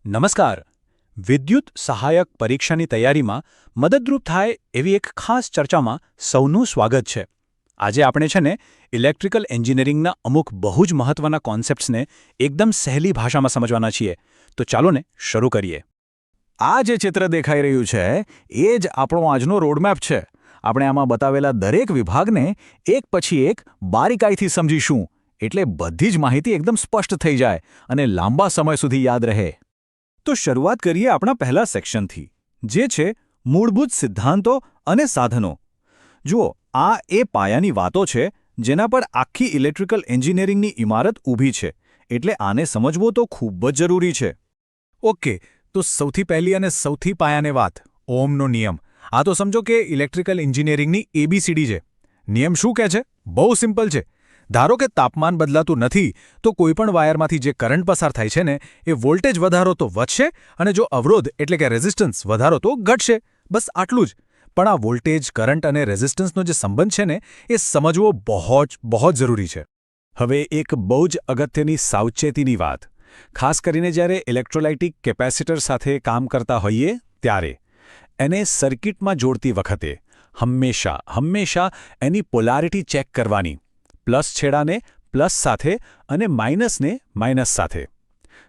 નમસ્કાર. વિદ્યુત સહાયક પરીક્ષાની તૈયારીમાં મદદરૂપ થાય એવી એક ખાસ ચર્ચામાં સૌનું સ્વાગત છે. આજે આપણે છે ને ઇલેક્ટ્રિકલ એન્જિનિયરિંગના અમુક બહુ જ મહત્વના કોન્સેપ્ટ્સને એકદમ સહેલી ભાષામાં સમજવાના છીએ. તો ચાલો ને શરૂ કરીએ. આ જે ચિત્ર દેખાઈ રહ્યું છે એ જ આપણો આજનો રોડમેપ છે. આપણે આમાં બતાવેલા દરેક વિભાગને એક પછી એક બારીકાઈથી સમજીશું, એટલે બધી જ માહિતી એકદમ સ્પષ્ટ થઈ જાય અને લાંબા સમય સુધી યાદ રહે. તો શરૂઆત કરીએ આપણા પહેલા સેક્શનથી, જે છે મૂળભૂત સિદ્ધાંતો અને સાધનો. જુઓ, આ એ પાયાની વાતો છે જેના પર આખી ઇલેક્ટ્રિકલ એન્જિનિયરિંગની ઇમારત ઊભી છે, એટલે આને સમજવો તો ખૂબ જ જરૂરી છે. ઓકે, તો સૌથી પહેલી અને સૌથી પાયાની વાત, ઓહમનો નિયમ. આ તો સમજો કે ઇલેક્ટ્રિકલ એન્જિનિયરિંગની એબીસીડી છે. નિયમ શું કહે છે? બહુ સિમ્પલ છે. ધારો કે તાપમાન બદલાતું નથી તો કોઈપણ વાયરમાંથી જે કરંટ પસાર થાય છે ને એ વોલ્ટેજ વધારો તો વધશે અને જો અવરોધ એટલે કે રેઝિસ્ટન્સ વધારો તો ઘટશે. બસ આટલું જ. પણ આ વોલ્ટેજ, કરંટ અને રેઝિસ્ટન્સનો જે સંબંધ છે ને એ સમજવો બહુ જરૂરી છે. હવે એક બહુ જ અગત્યની સાવચેતીની વાત, ખાસ કરીને જ્યારે ઇલેક્ટ્રોલાઇટિક કેપેસિટર સાથે કામ કરતા હોઈએ ત્યારે એને સર્કિટમાં જોડતી વખતે હંમેશા એની પોલારિટી ચેક કરવાની. પ્લસ છેડાને પ્લસ સાથે અને માઇનસને માઇનસ સાથે.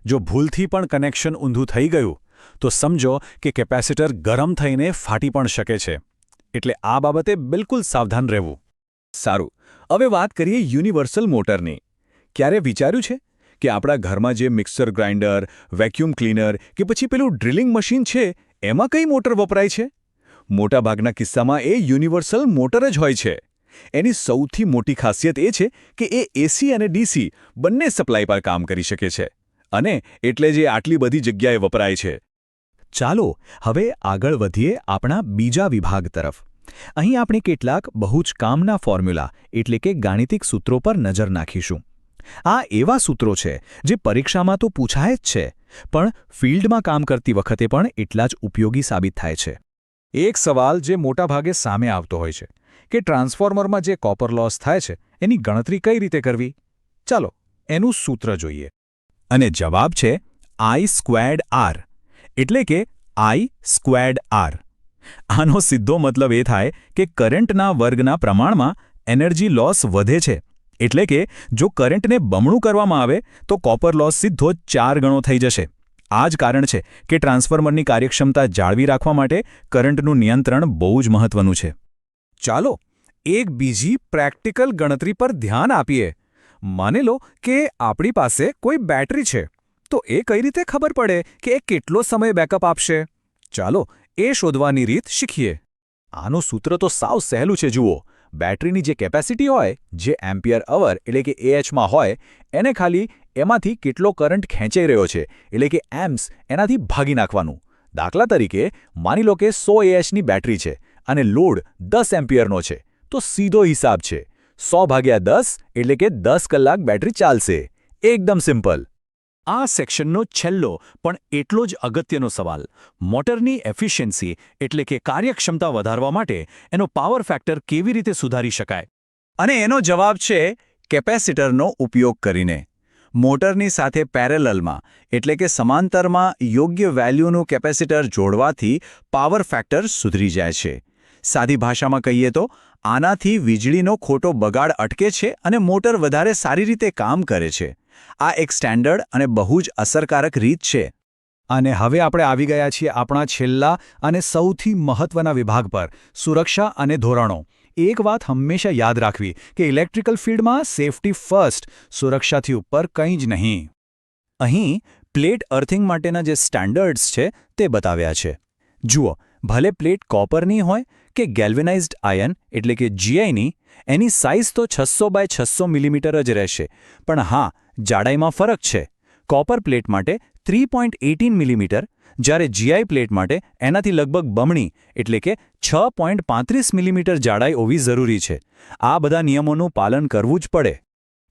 જો ભૂલથી પણ કનેક્શન ઊંધું થઈ ગયું તો સમજો કે કેપેસિટર ગરમ થઈને ફાટી પણ શકે છે. એટલે આ બાબતે બિલકુલ સાવધાન રહેવું. સારું, હવે વાત કરીએ યુનિવર્સલ મોટરની. ક્યારે વિચાર્યું છે કે આપણા ઘરમાં જે મિક્સર ગ્રાઇન્ડર, વેક્યુમ ક્લીનર કે પછી પેલું ડ્રિલિંગ મશીન છે એમાં કઈ મોટર વપરાય છે? મોટાભાગના કિસ્સામાં એ યુનિવર્સલ મોટર જ હોય છે. એની સૌથી મોટી ખાસિયત એ છે કે એ એસી અને ડીસી બંને સપ્લાય પર કામ કરી શકે છે, અને એટલે જ એ આટલી બધી જગ્યાએ વપરાય છે. ચાલો હવે આગળ વધીએ આપણા બીજા વિભાગ તરફ. અહીં આપણે કેટલાક બહુ જ કામના ફોર્મ્યુલા એટલે કે ગાણિતિક સૂત્રો પર નજર નાખીશું. આ એવા સૂત્રો છે જે પરીક્ષામાં તો પૂછાય જ છે, પણ ફિલ્ડમાં કામ કરતી વખતે પણ એટલા જ ઉપયોગી સાબિત થાય છે. એક સવાલ જે મોટાભાગે સામે આવતો હોય છે કે ટ્રાન્સફોર્મરમાં જે કોપર લોસ થાય છે એની ગણતરી કઈ રીતે કરવી? ચાલો એનું સૂત્ર જોઈએ. અને જવાબ છે I²R, એટલે કે I²R. આનો સીધો મતલબ એ થાય કે કરંટના વર્ગના પ્રમાણમાં એનર્જી લોસ વધે છે. એટલે કે જો કરંટને બમણું કરવામાં આવે તો કોપર લોસ સીધો 4 ગણો થઈ જશે. આ જ કારણ છે કે ટ્રાન્સફોર્મરની કાર્યક્ષમતા જાળવી રાખવા માટે કરંટનું નિયંત્રણ બહુ જ મહત્વનું છે. ચાલો એક બીજી પ્રેક્ટિકલ ગણતરી પર ધ્યાન આપીએ. માની લો કે આપણી પાસે કોઈ બેટરી છે, તો એ કઈ રીતે ખબર પડે કે એ કેટલો સમય બેકઅપ આપશે? ચાલો એ શોધવાની રીત શીખીએ. આનું સૂત્ર તો સાવ સહેલું છે. જુઓ, બેટરીની જે કેપેસિટી હોય, જે એમ્પિયર અવર એટલે કે AHમાં હોય, એને ખાલી એમાંથી કેટલો કરંટ ખેંચાઈ રહ્યો છે એટલે કે એમ્પ્સ એનાથી ભાગી નાખવાનું. દાખલા તરીકે માની લો કે 100 AHની બેટરી છે અને લોડ 10 એમ્પિયરનો છે, તો સીધો હિસાબ છે 100/10 એટલે કે 10 કલાક બેટરી ચાલશે. એકદમ સિમ્પલ. આ સેક્શનનો છેલ્લો પણ એટલો જ અગત્યનો સવાલ, મોટરની એફિશિયન્સી એટલે કે કાર્યક્ષમતા વધારવા માટે એનો પાવર ફેક્ટર કેવી રીતે સુધારી શકાય? અને એનો જવાબ છે કેપેસિટરનો ઉપયોગ કરીને. મોટરની સાથે પેરેલલમાં એટલે કે સમાંતરમાં યોગ્ય વેલ્યુનું કેપેસિટર જોડવાથી પાવર ફેક્ટર સુધરી જાય છે. સાદી ભાષામાં કહીએ તો આનાથી વીજળીનો ખોટો બગાડ અટકે છે અને મોટર વધારે સારી રીતે કામ કરે છે. આ એક સ્ટેન્ડર્ડ અને બહુ જ અસરકારક રીત છે. અને હવે આપણે આવી ગયા છીએ આપણા છેલ્લા અને સૌથી મહત્વના વિભાગ પર, સુરક્ષા અને ધોરણો. એક વાત હંમેશા યાદ રાખવી કે ઇલેક્ટ્રિકલ ફિલ્ડમાં સેફટી ફર્સ્ટ, સુરક્ષાથી ઉપર કંઈ જ નહીં. અહીં પ્લેટ અર્થિંગ માટેના જે સ્ટેન્ડર્ડ્સ છે તે બતાવ્યા છે. જુઓ, ભલે પ્લેટ કોપરની હોય કે ગેલ્વેનાઇઝ્ડ આયન એટલે કે GIની, એની સાઇઝ તો 600x600 મિલીમીટર જ રહેશે. પણ હા, જાડાઈમાં ફરક છે. કોપર પ્લેટ માટે 3.18 મિલીમીટર, જ્યારે GI પ્લેટ માટે એનાથી લગભગ બમણી એટલે કે 6.35 મિલીમીટર જાડાઈ હોવી જરૂરી છે. આ બધા નિયમોનું પાલન કરવું જ પડે.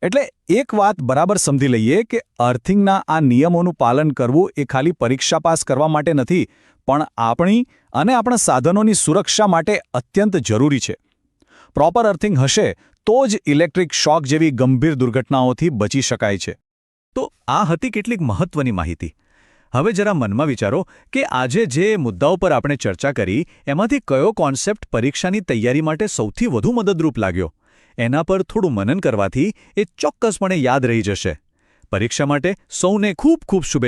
એટલે એક વાત બરાબર સમજી લઈએ કે અર્થિંગના આ નિયમોનું પાલન કરવું એ ખાલી પરીક્ષા પાસ કરવા માટે નથી, પણ આપણી અને આપણા સાધનોની સુરક્ષા માટે અત્યંત જરૂરી છે. પ્રોપર અર્થિંગ હશે તો જ ઇલેક્ટ્રિક શોક જેવી ગંભીર દુર્ઘટનાઓથી બચી શકાય છે. તો આ હતી કેટલીક મહત્વની માહિતી. હવે જરા મનમાં વિચારો કે આજે જે મુદ્દાઓ પર આપણે ચર્ચા કરી એમાંથી કયો કોન્સેપ્ટ પરીક્ષાની તૈયારી માટે સૌથી વધુ મદદરૂપ લાગ્યો. એના પર થોડું મનન કરવાથી એ ચોક્કસપણે યાદ રહી જશે. પરીક્ષા માટે સૌને ખૂબ ખૂબ શુભેચ્છાઓ.